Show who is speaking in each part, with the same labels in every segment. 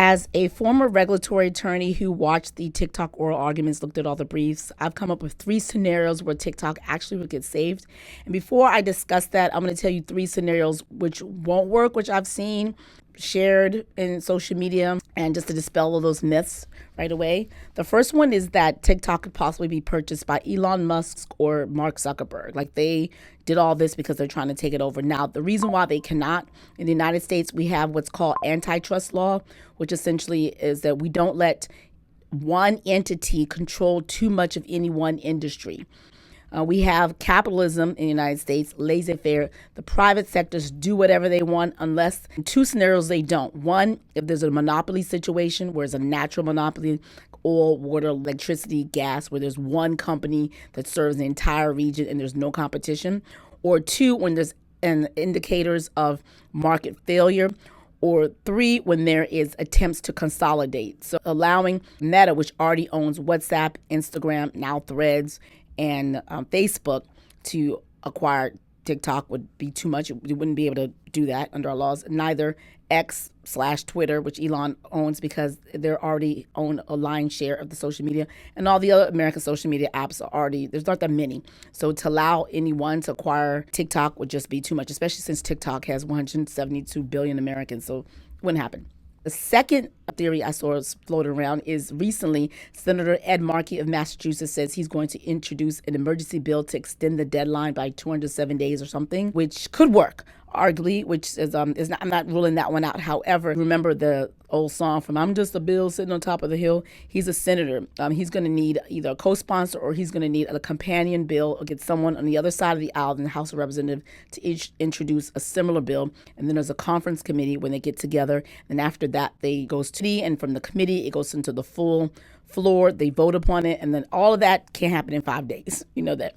Speaker 1: As a former regulatory attorney who watched the TikTok oral arguments, looked at all the briefs, I've come up with 3 scenarios where TikTok actually would get saved. And before I discuss that, I'm going to tell you 3 scenarios which won't work, which I've seen shared in social media, and just to dispel all those myths right away. The first one is that TikTok could possibly be purchased by Elon Musk or Mark Zuckerberg. Like, they did all this because they're trying to take it over. Now, the reason why they cannot, in the United States, we have what's called antitrust law, which essentially is that we don't let one entity control too much of any one industry. We have capitalism in the United States, laissez-faire. The private sectors do whatever they want, unless in 2 scenarios they don't. One, if there's a monopoly situation where it's a natural monopoly, oil, water, electricity, gas, where there's one company that serves the entire region and there's no competition. Or 2, when there's indicators of market failure. Or 3, when there is attempts to consolidate. So allowing Meta, which already owns WhatsApp, Instagram, now Threads, and Facebook, to acquire TikTok would be too much. We wouldn't be able to do that under our laws. Neither X/Twitter, which Elon owns, because they're already own a lion's share of the social media, and all the other American social media apps are already, there's not that many. So to allow anyone to acquire TikTok would just be too much, especially since TikTok has 172 billion Americans. So it wouldn't happen. The second theory I saw floating around is recently Senator Ed Markey of Massachusetts says he's going to introduce an emergency bill to extend the deadline by 207 days or something, which could work, arguably, which is not, I'm not ruling that one out. However, remember the old song from "I'm Just a Bill Sitting on Top of the Hill"? He's a senator. He's going to need either a co-sponsor or he's going to need a companion bill or get someone on the other side of the aisle in the House of Representatives to introduce a similar bill. And then there's a conference committee when they get together. And after that, they goes to and from the committee, it goes into the full floor. They vote upon it. And then all of that can't happen in 5 days. You know that.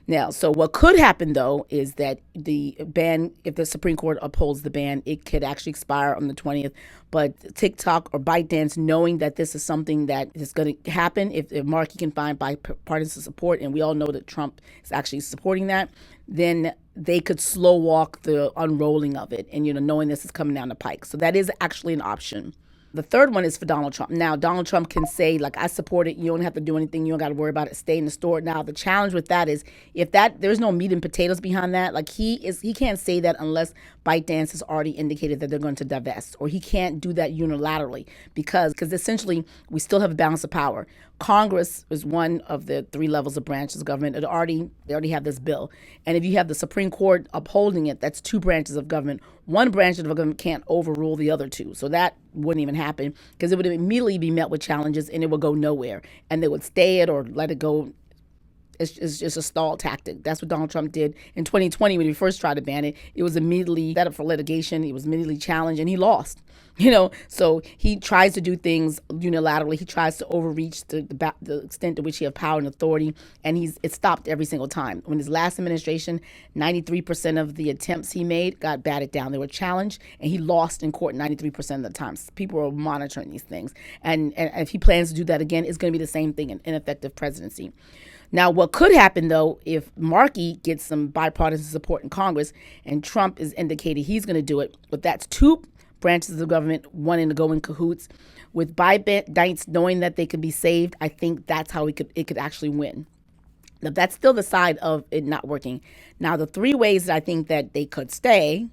Speaker 1: Now, so what could happen, though, is that the ban, if the Supreme Court upholds the ban, it could actually expire on the 20th. But TikTok or ByteDance, knowing that this is something that is going to happen, if Markey can find bipartisan support, and we all know that Trump is actually supporting that, then they could slow walk the unrolling of it, and, knowing this is coming down the pike. So that is actually an option. The third one is for Donald Trump. Now, Donald Trump can say, like, I support it. You don't have to do anything. You don't got to worry about it. Stay in the store. Now, the challenge with that is if there's no meat and potatoes behind that. Like, he can't say that unless ByteDance has already indicated that they're going to divest, or he can't do that unilaterally because essentially we still have a balance of power. Congress is one of the 3 levels of branches of government. They already have this bill. And if you have the Supreme Court upholding it, that's 2 branches of government. One branch of the government can't overrule the other 2. So that wouldn't even happen because it would immediately be met with challenges and it would go nowhere. And they would stay it or let it go. It's just a stall tactic. That's what Donald Trump did in 2020 when he first tried to ban it. It was immediately set up for litigation. It was immediately challenged and he lost. So he tries to do things unilaterally. He tries to overreach the extent to which he has power and authority, and it's stopped every single time. When his last administration, 93% of the attempts he made got batted down. They were challenged, and he lost in court 93% of the times. People are monitoring these things, and if he plans to do that again, it's going to be the same thing, an ineffective presidency. Now, what could happen, though, if Markey gets some bipartisan support in Congress and Trump is indicated he's going to do it, but that's 2 branches of the government wanting to go in cahoots. With ByteDance knowing that they could be saved, I think that's how it could actually win. Now, that's still the side of it not working. Now, the 3 ways that I think that they could stay,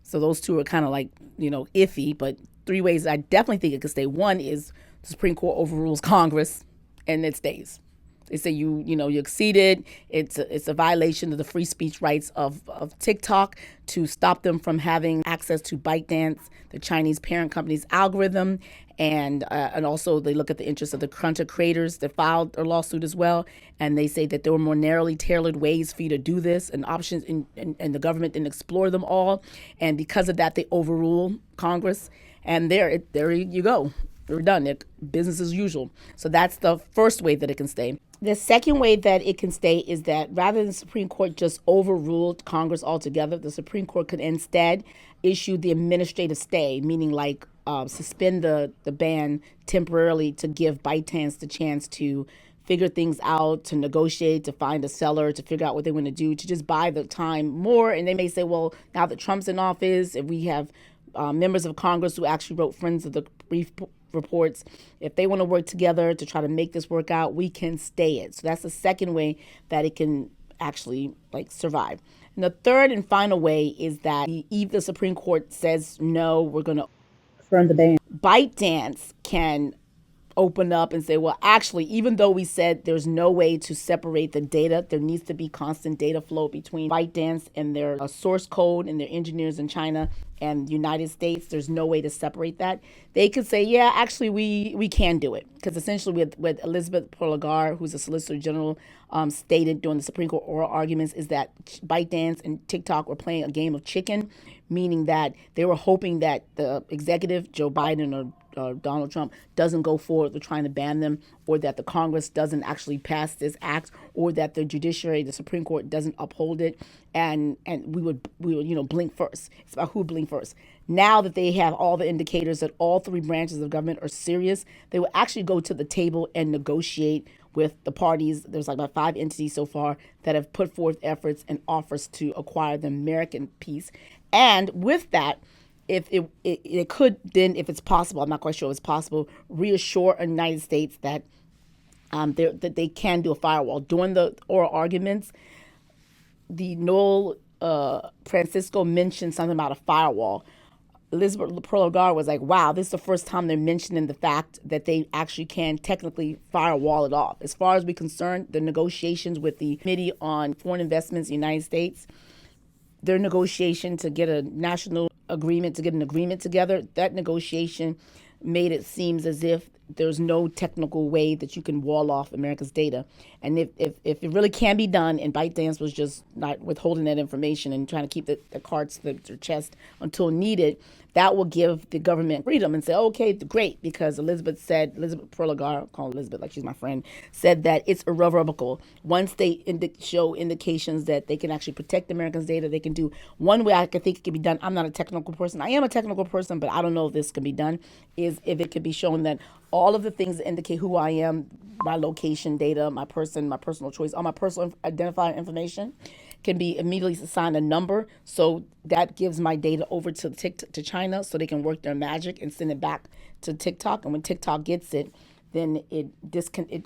Speaker 1: so those 2 are kind of like, iffy, but 3 ways that I definitely think it could stay. One is the Supreme Court overrules Congress and it stays. They say you exceeded. It's a violation of the free speech rights of TikTok to stop them from having access to ByteDance, the Chinese parent company's algorithm, and also they look at the interests of the content creators that filed a lawsuit as well, and they say that there were more narrowly tailored ways for you to do this and options, and the government didn't explore them all, and because of that they overrule Congress, and there you go. They're done. Business as usual. So that's the first way that it can stay. The second way that it can stay is that rather than the Supreme Court just overruled Congress altogether, the Supreme Court could instead issue the administrative stay, meaning like suspend the ban temporarily to give ByteDance the chance to figure things out, to negotiate, to find a seller, to figure out what they want to do, to just buy the time more. And they may say, well, now that Trump's in office, if we have members of Congress who actually wrote Friends of the Brief reports, if they want to work together to try to make this work out, we can stay it. So that's the second way that it can actually survive. And the third and final way is that if the Supreme Court says no, we're going to affirm the ban, ByteDance can open up and say, well, actually, even though we said there's no way to separate the data, there needs to be constant data flow between ByteDance and their source code and their engineers in China and the United States. There's no way to separate that. They could say, yeah, actually, we can do it. Because essentially what Elizabeth Prologar, who's a Solicitor General, stated during the Supreme Court oral arguments is that ByteDance and TikTok were playing a game of chicken, meaning that they were hoping that the executive, Joe Biden or Donald Trump, doesn't go forward with trying to ban them, or that the Congress doesn't actually pass this act, or that the judiciary, the Supreme Court, doesn't uphold it, and we would blink first. It's about who blink first. Now that they have all the indicators that all three branches of government are serious, they will actually go to the table and negotiate with the parties. There's about 5 entities so far that have put forth efforts and offers to acquire the American piece. And with that, if it could then, if it's possible, I'm not quite sure if it's possible, reassure the United States that that they can do a firewall. During the oral arguments, the Noel Francisco mentioned something about a firewall. Elizabeth Prologar was like, wow, this is the first time they're mentioning the fact that they actually can technically firewall it off. As far as we're concerned, the negotiations with the Committee on Foreign Investments in the United States, their negotiation to get a national agreement, to get an agreement together, that negotiation made it seem as if there's no technical way that you can wall off America's data. And if it really can be done, and ByteDance was just not withholding that information and trying to keep the cards to their chest until needed, that will give the government freedom and say, okay, great, because Elizabeth Prologar, I'll call Elizabeth like she's my friend, said that it's irrevocable. Once they show indications that they can actually protect Americans' data, they can do. One way I could think it can be done, I'm not a technical person. I am a technical person, but I don't know if this can be done, is if it could be shown that all of the things that indicate who I am, my location data, my personal choice, all my personal identifying information can be immediately assigned a number. So that gives my data over to China so they can work their magic and send it back to TikTok. And when TikTok gets it, then it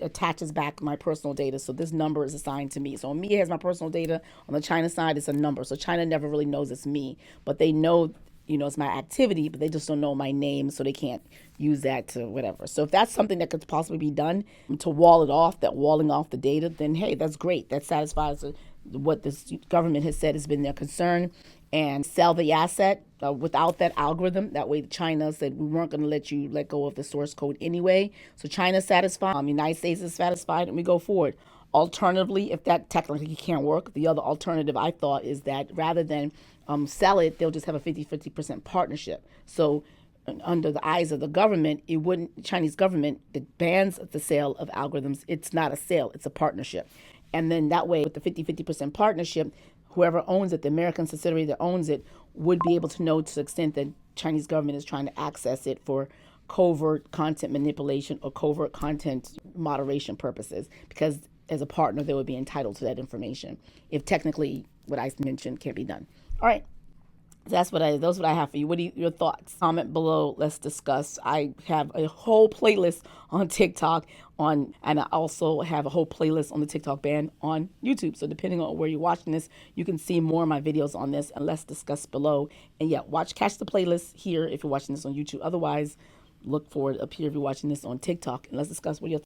Speaker 1: attaches back my personal data. So this number is assigned to me. So on me, it has my personal data. On the China side, it's a number. So China never really knows it's me, but they know, it's my activity, but they just don't know my name, so they can't use that to whatever. So if that's something that could possibly be done to wall it off, that walling off the data, then hey, that's great. That satisfies what this government has said has been their concern, and sell the asset without that algorithm. That way China said we weren't going to let you let go of the source code anyway. So China's satisfied, United States is satisfied, and we go forward. Alternatively, if that technically can't work, the other alternative I thought is that rather than sell it, they'll just have a 50% partnership. So under the eyes of the government, Chinese government that bans the sale of algorithms, it's not a sale, it's a partnership. And then that way, with the 50% partnership, whoever owns it, the American subsidiary that owns it, would be able to know to the extent that Chinese government is trying to access it for covert content manipulation or covert content moderation purposes, because as a partner, they would be entitled to that information if technically what I mentioned can't be done. All right. Those what I have for you. What are your thoughts? Comment below. Let's discuss. I have a whole playlist on TikTok and I also have a whole playlist on the TikTok ban on YouTube. So depending on where you're watching this, you can see more of my videos on this, and let's discuss below. And yeah, catch the playlist here if you're watching this on YouTube. Otherwise, look for it up here if you're watching this on TikTok, and let's discuss what your